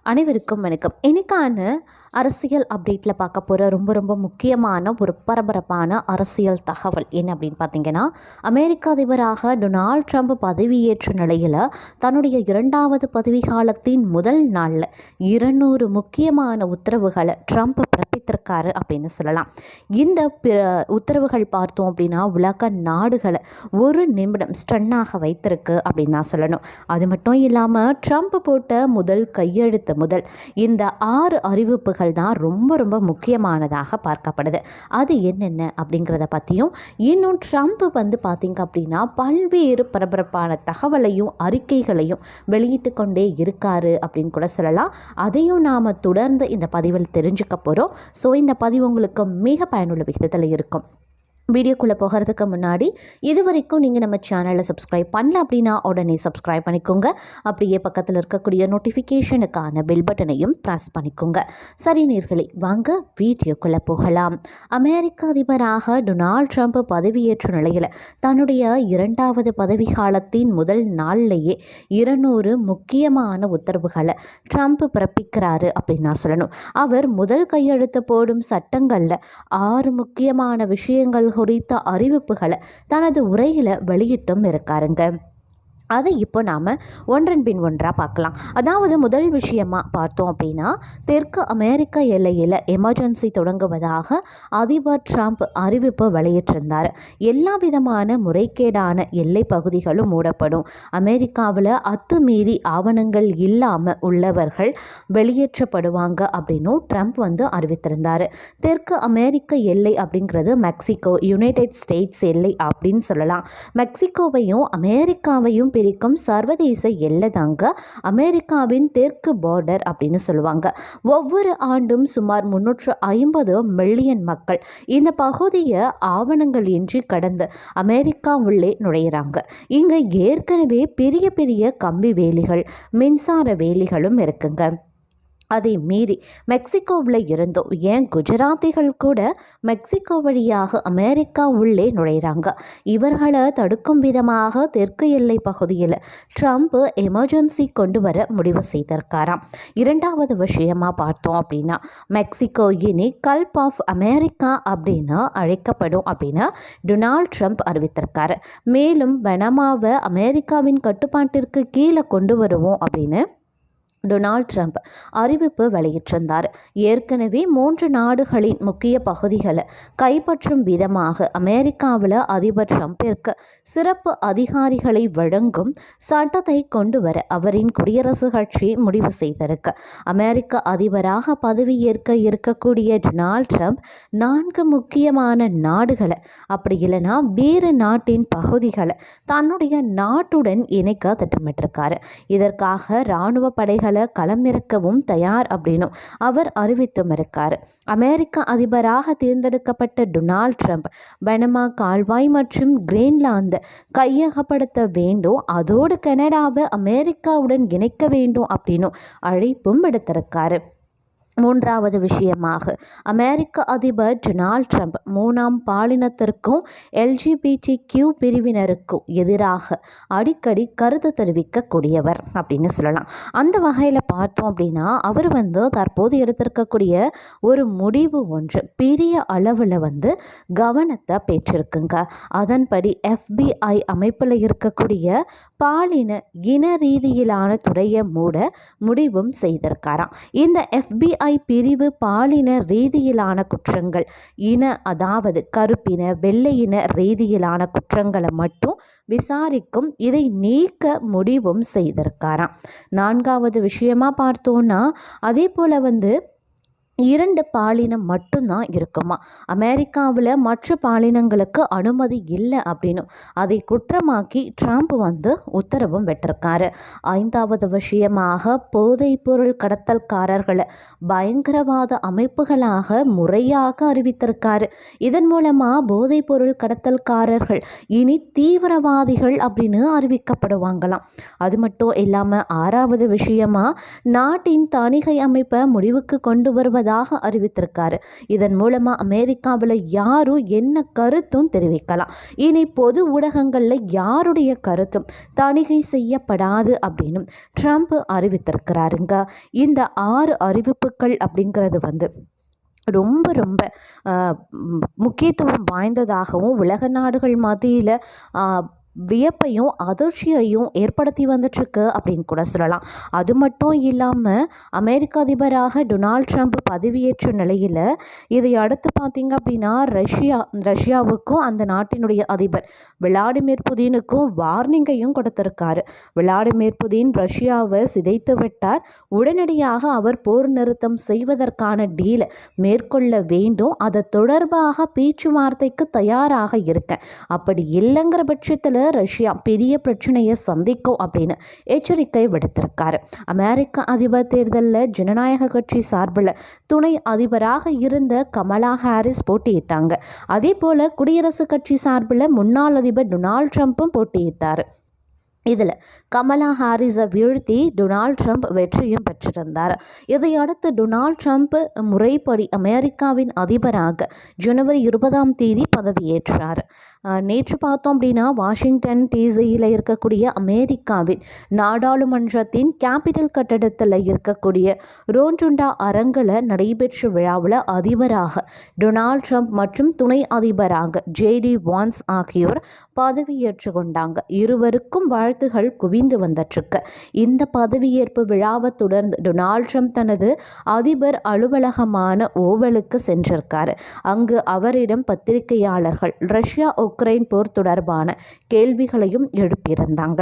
அனைவருக்கும் வணக்கம். இன்னைக்கான அரசியல் அப்டேட்டில் பார்க்க போகிற ரொம்ப ரொம்ப முக்கியமான ஒரு பரபரப்பான அரசியல் தகவல் என்ன அப்படின்னு பார்த்தீங்கன்னா, அமெரிக்க அதிபராக டொனால்ட் ட்ரம்ப் பதவியேற்ற நிலையில் தன்னுடைய 2வது பதவிக்காலத்தின் முதல் நாளில் 200 முக்கியமான உத்தரவுகளை ட்ரம்ப் பிறப்பித்திருக்காரு அப்படின்னு சொல்லலாம். இந்த உத்தரவுகள் பார்த்தோம் அப்படின்னா உலக நாடுகளை ஒரு நிமிடம் ஸ்டன்னாக வைத்திருக்கு அப்படின்னு தான் சொல்லணும். அது மட்டும் இல்லாமல் ட்ரம்ப் போட்ட முதல் கையெழுத்து முதல் இந்த 6 அறிவிப்புகள் தான் ரொம்ப ரொம்ப முக்கியமானதாக பார்க்கப்படுது. அது என்னென்ன அப்படிங்கிறத பற்றியும், இன்னும் ட்ரம்ப் பார்த்திங்க அப்படின்னா பல்வேறு பரபரப்பான தகவலையும் அறிக்கைகளையும் வெளியிட்டு கொண்டே இருக்காரு அப்படின்னு கூட சொல்லலாம். அதையும் நாம் தொடர்ந்து இந்த பதிவில் தெரிஞ்சுக்க போகிறோம். ஸோ இந்த பதிவு உங்களுக்கு மிக பயனுள்ள விகிதத்தில் இருக்கும். வீடியோக்குள்ளே போகிறதுக்கு முன்னாடி இது வரைக்கும் நீங்கள் நம்ம சேனலை சப்ஸ்கிரைப் பண்ணல அப்படின்னா உடனே சப்ஸ்கிரைப் பண்ணிக்கோங்க. அப்படியே பக்கத்தில் இருக்கக்கூடிய நோட்டிஃபிகேஷனுக்கான பெல் பட்டனையும் ப்ரெஸ் பண்ணிக்கோங்க. சரி நேயர்களே, வாங்க வீடியோக்குள்ளே போகலாம். அமெரிக்க அதிபராக டொனால்ட் ட்ரம்ப் பதவியேற்ற நிலையில் தன்னுடைய 2வது பதவி காலத்தின் முதல் நாள்லேயே 200 முக்கியமான உத்தரவுகளை ட்ரம்ப் பிறப்பிக்கிறாரு அப்படின்னு தான் சொல்லணும். அவர் முதல் கையெழுத்து போடும் சட்டங்களில் 6 முக்கியமான விஷயங்கள் குறித்த அறிவிப்புகளை தனது உரையில் வெளியிட்டும் இருக்காருங்க. அதை இப்போ நாம் ஒன்றன் பின் ஒன்றாக பார்க்கலாம். அதாவது முதல் விஷயமாக பார்த்தோம் அப்படின்னா, தெற்கு அமெரிக்க எல்லையில் எமர்ஜென்சி தொடங்குவதாக அதிபர் ட்ரம்ப் அறிவிப்பு வெளியிட்டிருந்தார். எல்லா விதமான முறைகேடான எல்லை பகுதிகளும் மூடப்படும், அமெரிக்காவில் அத்துமீறி ஆவணங்கள் இல்லாமல் உள்ளவர்கள் வெளியேற்றப்படுவாங்க அப்படின்னு ட்ரம்ப் அறிவித்திருந்தார். தெற்கு அமெரிக்க எல்லை அப்படிங்கிறது மெக்சிகோ, யுனைடெட் ஸ்டேட்ஸ் எல்லை அப்படின்னு சொல்லலாம். மெக்சிகோவையும் அமெரிக்காவையும் பிரிக்கும் சர்வதேச எல்லை தாங்க அமெரிக்காவின் தெற்கு பார்டர் அப்படின்னு சொல்லுவாங்க. ஒவ்வொரு ஆண்டும் சுமார் 350 மில்லியன் மக்கள் இந்த பகுதியை ஆவணங்கள் இன்றி கடந்து அமெரிக்கா உள்ளே நுழையிறாங்க. இங்கே ஏற்கனவே பெரிய பெரிய கம்பி வேலிகள், மின்சார வேலிகளும் இருக்குங்க. அதை மீறி மெக்சிகோவில் இருந்தோம், ஏன் குஜராத்திகள் கூட மெக்சிகோ வழியாக அமெரிக்கா உள்ளே நுழைகிறாங்க. இவர்களை தடுக்கும் விதமாக தெற்கு எல்லை பகுதியில் ட்ரம்ப் எமர்ஜென்சி கொண்டு வர முடிவு செய்திருக்காராம். 2வது விஷயமாக பார்த்தோம் அப்படின்னா, மெக்சிகோ இனி கல்ப் ஆஃப் அமெரிக்கா அப்படின்னு அழைக்கப்படும் அப்படின்னு டொனால்ட் ட்ரம்ப் அறிவித்திருக்காரு. மேலும் பனாமாவை அமெரிக்காவின் கட்டுப்பாட்டிற்கு கீழே கொண்டு வருவோம் அப்படின்னு டொனால்ட் ட்ரம்ப் அறிவிப்பு வெளியிட்டிருந்தார். ஏற்கனவே 3 நாடுகளின் முக்கிய பகுதிகளை கைப்பற்றும் விதமாக அமெரிக்காவில் அதிபர் ட்ரம்பிற்கு சிறப்பு அதிகாரிகளை வழங்கும் சட்டத்தை கொண்டு வர அவரின் குடியரசுக் கட்சி முடிவு செய்திருக்கு. அமெரிக்க அதிபராக பதவியேற்க இருக்கக்கூடிய டொனால்ட் ட்ரம்ப் 4 முக்கியமான நாடுகளை, அப்படி இல்லைன்னா வேறு நாட்டின் பகுதிகளை தன்னுடைய நாட்டுடன் இணைக்க திட்டமிட்டிருக்காரு. இதற்காக இராணுவ படைகள் களமிறக்கவும் தயார் அப்படின்னு அவர் அறிவித்தும் இருக்கார். அமெரிக்க அதிபராக தேர்ந்தெடுக்கப்பட்ட டொனால்ட் ட்ரம்ப் பனாமா கால்வாய் மற்றும் கிரீன்லாந்து கையகப்படுத்த வேண்டும், அதோடு கனடாவை அமெரிக்காவுடன் இணைக்க வேண்டும் அப்படின்னு அழைப்பும் விடுத்திருக்காரு. 3வது விஷயமாக, அமெரிக்க அதிபர் டொனால்ட் ட்ரம்ப் 3ஆம் பாலினத்திற்கும் LGBTQ பிரிவினருக்கும் எதிராக அடிக்கடி கருத்து தெரிவிக்கக்கூடியவர் அப்படின்னு சொல்லலாம். அந்த வகையில் பார்த்தோம் அப்படின்னா அவர் தற்போது எடுத்திருக்கக்கூடிய ஒரு முடிவு ஒன்று பெரிய அளவில் கவனத்தை பெற்றிருக்குங்க. அதன்படி FBI அமைப்பில் இருக்கக்கூடிய பாலின இன ரீதியிலான துறையை மூட முடிவும் செய்திருக்காராம். இந்த FBI பிரிவு பாலின ரீதியிலான குற்றங்கள், அதாவது கருப்பின வெள்ளையின ரீதியிலான குற்றங்களை மட்டும் விசாரிக்கும், இதை நீக்க முடிவும் செய்திருக்காராம். 4வது விஷயமா பார்த்தோன்னா, அதே போல் 2 பாலினம் மட்டும்தான் இருக்குமா, அமெரிக்காவில் மற்ற பாலினங்களுக்கு அனுமதி இல்லை அப்படின்னு அதை குற்றமாக்கி ட்ரம்ப் உத்தரவும் விட்டிருக்காரு. 5வது விஷயமாக, போதைப் பொருள் கடத்தல்காரர்களை பயங்கரவாத அமைப்புகளாக முறையாக அறிவித்திருக்காரு. இதன் மூலமாக போதைப் பொருள் கடத்தல்காரர்கள் இனி தீவிரவாதிகள் அப்படின்னு அறிவிக்கப்படுவாங்களாம். அது மட்டும் இல்லாமல் 6வது விஷயமா, நாட்டின் தணிக்கை அமைப்பை முடிவுக்கு கொண்டு வருவது இருப்பதாக அறிவித்திருக்காரு. இதன் மூலமாக அமெரிக்காவில் யாரும் என்ன கருத்தும் தெரிவிக்கலாம். இனி பொது ஊடகங்களில் யாருடைய கருத்தும் தணிகை செய்யப்படாது அப்படின்னு ட்ரம்ப் அறிவித்திருக்கிறாருங்க. இந்த 6 அறிவிப்புகள் அப்படிங்கிறது ரொம்ப ரொம்ப முக்கியத்துவம் வாய்ந்ததாகவும் உலக நாடுகள் மத்தியில் வியப்பையும் அதிர்ச்சியையும் ஏற்படுத்தி வந்துட்டுருக்கு அப்படின்னு கூட சொல்லலாம். அது மட்டும் இல்லாமல் அமெரிக்க அதிபராக டொனால்ட் ட்ரம்ப் பதவியேற்ற நிலையில் இதை அடுத்து பார்த்திங்க அப்படின்னா ரஷ்யாவுக்கும் அந்த நாட்டினுடைய அதிபர் விளாடிமிர் புதினுக்கும் வார்னிங்கையும் கொடுத்திருக்காரு. விளாடிமிர் புதின் ரஷ்யாவை சிதைத்து விட்டார், உடனடியாக அவர் போர் நிறுத்தம் செய்வதற்கான டீலை மேற்கொள்ள வேண்டும், அது தொடர்பாக பேச்சுவார்த்தைக்கு தயாராக இருக்கேன், அப்படி இல்லைங்கிற பட்சத்தில் ரஷ்யா பெரிய பிரச்சனையை சந்திக்கும் அப்படின்னு எச்சரிக்கை விடுத்திருக்காரு. அமெரிக்க அதிபர் தேர்தலில் ஜனநாயக கட்சி சார்பில் துணை அதிபராக இருந்த கமலா ஹாரிஸ் போட்டியிட்டாங்க. அதே போல குடியரசுக் கட்சி சார்பில் முன்னாள் அதிபர் டொனால்ட் ட்ரம்ப்பும் போட்டியிட்டார். இதில் கமலா ஹாரிஸை வீழ்த்தி டொனால்ட் ட்ரம்ப் வெற்றியும் பெற்றிருந்தார். இதையடுத்து டொனால்ட் ட்ரம்ப் முறைப்படி அமெரிக்காவின் அதிபராக ஜனவரி 20 பதவியேற்றார். நேற்று பார்த்தோம் அப்படின்னா வாஷிங்டன் டிசியில் இருக்கக்கூடிய அமெரிக்காவின் நாடாளுமன்றத்தின் கேபிட்டல் கட்டடத்தில் இருக்கக்கூடிய ரோண்டுண்டா அரங்கில் நடைபெற்ற விழாவில் அதிபராக டொனால்ட் ட்ரம்ப் மற்றும் துணை அதிபராக ஜேடி வான்ஸ் ஆகியோர் பதவியேற்று கொண்டாங்க. இருவருக்கும் வாழ்த்துகள் குவிந்து வந்துட்டுருக்கு. இந்த பதவியேற்பு விழாவை தொடர்ந்து டொனால்ட் ட்ரம்ப் தனது அதிபர் அலுவலகமான ஓவலுக்கு சென்றிருக்காரு. அங்கு அவரிடம் பத்திரிகையாளர்கள் ரஷ்யா உக்ரைன் போர் தொடர்பான கேள்விகளையும் எழுப்பியிருந்தாங்க.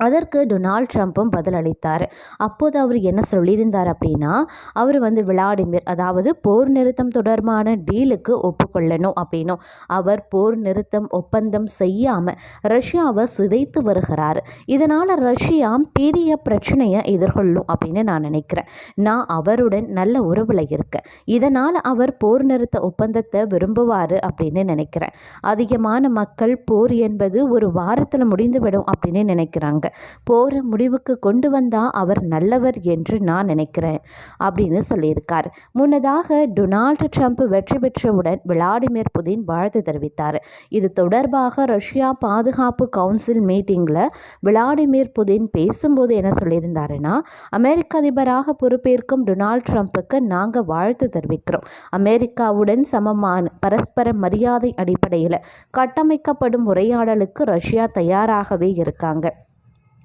அதற்கு டொனால்ட் ட்ரம்ப்பும் பதிலளித்தார். அப்போது அவர் என்ன சொல்லியிருந்தார் அப்படின்னா, அவர் விளாடிமிர் அதாவது போர் நிறுத்தம் தொடர்பான டீலுக்கு ஒப்புக்கொள்ளணும் அப்படின்னும், அவர் போர் நிறுத்தம் ஒப்பந்தம் செய்யாமல் ரஷ்யாவை சிதைத்து வருகிறார், இதனால் ரஷ்யா பெரிய பிரச்சனையை எதிர்கொள்ளும் அப்படின்னு நான் நினைக்கிறேன். நான் அவருடன் நல்ல உறவில் இருக்கேன், இதனால் அவர் போர் நிறுத்த ஒப்பந்தத்தை விரும்புவார் அப்படின்னு நினைக்கிறேன். அதிகமான மக்கள் போர் என்பது ஒரு வாரத்தில் முடிந்துவிடும் அப்படின்னு நினைக்கிறாங்க. போரை முடிவுக்கு கொண்டு வந்தால் அவர் நல்லவர் என்று நான் நினைக்கிறேன் அப்படின்னு சொல்லியிருக்கார். முன்னதாக டொனால்ட் ட்ரம்ப் வெற்றி பெற்றவுடன் விளாடிமிர் புதின் வாழ்த்து தெரிவித்தார். இது தொடர்பாக ரஷ்யா பாதுகாப்பு கவுன்சில் மீட்டிங்கில் விளாடிமிர் புதின் பேசும்போது என்ன சொல்லியிருந்தாருன்னா, அமெரிக்க அதிபராக பொறுப்பேற்கும் டொனால்ட் ட்ரம்ப்புக்கு நாங்கள் வாழ்த்து தெரிவிக்கிறோம். அமெரிக்காவுடன் சமமான பரஸ்பர மரியாதை அடிப்படையில் கட்டமைக்கப்படும் உரையாடலுக்கு ரஷ்யா தயாராகவே இருக்காங்க.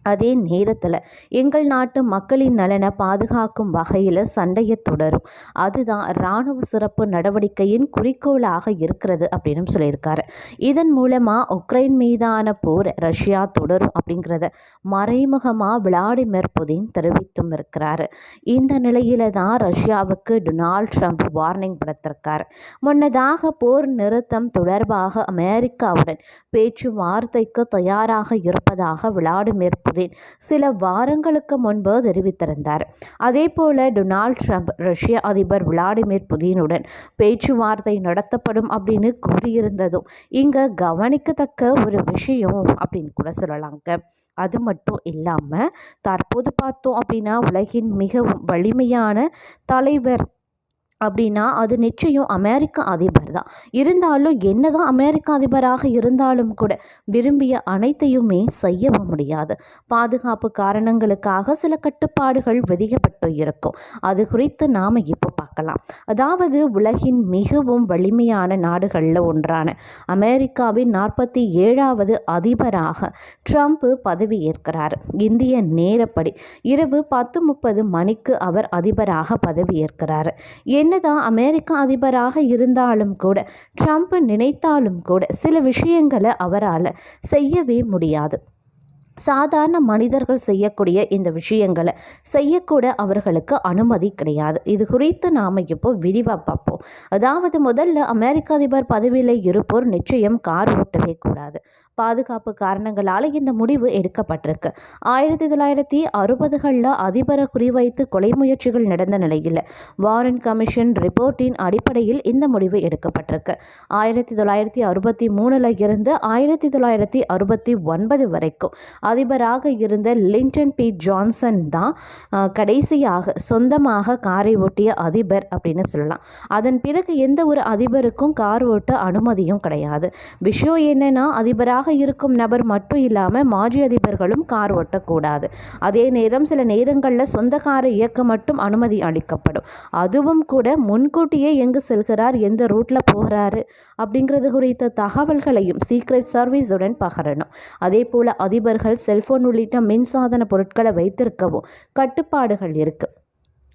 அதே நேரத்தில் எங்கள் நாட்டு மக்களின் நலனை பாதுகாக்கும் வகையில் சண்டையை தொடரும், அதுதான் இராணுவ சிறப்பு நடவடிக்கையின் குறிக்கோளாக இருக்கிறது அப்படின்னு சொல்லியிருக்காரு. இதன் மூலமாக உக்ரைன் மீதான போர் ரஷ்யா தொடரும் அப்படிங்கிறத மறைமுகமாக விளாடிமிர் புதின் தெரிவித்தும் இருக்கிறாரு. இந்த நிலையில தான் ரஷ்யாவுக்கு டொனால்ட் ட்ரம்ப் வார்னிங் கொடுத்திருக்காரு. முன்னதாக போர் நிறுத்தம் தொடர்பாக அமெரிக்காவுடன் பேச்சுவார்த்தைக்கு தயாராக இருப்பதாக விளாடிமிர் சில வாரங்களுக்கு முன்பு தெரிவித்திருந்தார். அதே போல டொனால்ட் ட்ரம்ப் ரஷ்ய அதிபர் விளாடிமிர் புதினுடன் பேச்சுவார்த்தை நடத்தப்படும் அப்படின்னு கூறியிருந்ததும் இங்க கவனிக்கத்தக்க ஒரு விஷயம் அப்படின்னு கூட சொல்லலாங்க. அது மட்டும் இல்லாமல் தற்போது பார்த்தோம் அப்படின்னா உலகின் மிகவும் வலிமையான தலைவர் அப்படின்னா அது நிச்சயம் அமெரிக்க அதிபர் தான். இருந்தாலும் என்னதான் அமெரிக்க அதிபராக இருந்தாலும் கூட விரும்பிய அனைத்தையுமே செய்யவும் முடியாது. பாதுகாப்பு காரணங்களுக்காக சில கட்டுப்பாடுகள் விதிக்கப்பட்டு இருக்கும். அது குறித்து நாம் இப்போ பார்க்கலாம். அதாவது உலகின் மிகவும் வலிமையான நாடுகளில் ஒன்றான அமெரிக்காவின் 47வது அதிபராக ட்ரம்ப் பதவியேற்கிறார். இந்திய நேரப்படி இரவு 10:30 மணிக்கு அவர் அதிபராக பதவியேற்கிறார். என்னதான் அமெரிக்க அதிபராக இருந்தாலும் கூட ட்ரம்ப் நினைத்தாலும் கூட சில விஷயங்களை அவரால் செய்யவே முடியாது. சாதாரண மனிதர்கள் செய்யக்கூடிய இந்த விஷயங்களை செய்யக்கூட அவர்களுக்கு அனுமதி கிடையாது. இது குறித்து நாம் இப்போ விரிவாக பார்ப்போம். அதாவது முதல்ல அமெரிக்க அதிபர் பதவியில் இருப்போர் நிச்சயம் கார் ஓட்டவே கூடாது. பாதுகாப்பு காரணங்களால் இந்த முடிவு எடுக்கப்பட்டிருக்கு. 1960களில் அதிபரை குறிவைத்து கொலை முயற்சிகள் நடந்த நிலையில் வாரன் கமிஷன் ரிப்போர்ட்டின் அடிப்படையில் இந்த முடிவு எடுக்கப்பட்டிருக்கு. 1963 இருந்து 1969 வரைக்கும் அதிபராக இருந்த லிண்டன் பி ஜான்சன் தான் கடைசியாக சொந்தமாக காரை ஓட்டிய அதிபர் அப்படின்னு சொல்லலாம். அதன் பிறகு எந்த ஒரு அதிபருக்கும் கார் ஓட்ட அனுமதியும் கிடையாது. விஷயம் என்னன்னா, அதிபராக இருக்கும் நபர் மட்டும் இல்லாமல் மாஜி அதிபர்களும் கார் ஓட்டக்கூடாது. அதே நேரம் சில நேரங்களில் சொந்த காரை இயக்க மட்டும் அனுமதி அளிக்கப்படும். அதுவும் கூட முன்கூட்டியே எங்கு செல்கிறார், எந்த ரூட்ல போகிறாரு அப்படிங்கிறது குறித்த தகவல்களையும் சீக்ரெட் சர்வீஸுடன் பகிரணும். அதே போல அதிபர்கள் செல்போன் உள்ளிட்ட மின்சாதன பொருட்களை வைத்திருக்கவும் கட்டுப்பாடுகள் இருக்கு.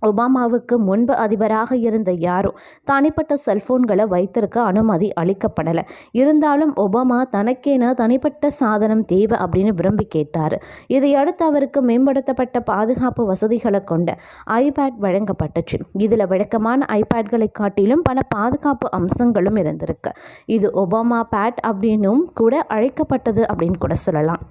ஒபாமாவுக்கு முன்பு அதிபராக இருந்த யாரும் தனிப்பட்ட செல்போன்களை வைத்திருக்க அனுமதி அளிக்கப்படலை. இருந்தாலும் ஒபாமா தனக்கென தனிப்பட்ட சாதனம் தேவை அப்படின்னு விரும்பி கேட்டார். இதையடுத்து அவருக்கு மேம்படுத்தப்பட்ட பாதுகாப்பு வசதிகளை கொண்ட ஐபேட் வழங்கப்பட்டுச்சு. இதில் வழக்கமான ஐபேட்களை காட்டிலும் பல பாதுகாப்பு அம்சங்களும் இருந்திருக்கு. இது ஒபாமா பேட் அப்படின்னும் கூட அழைக்கப்பட்டது அப்படின்னு கூட சொல்லலாம்.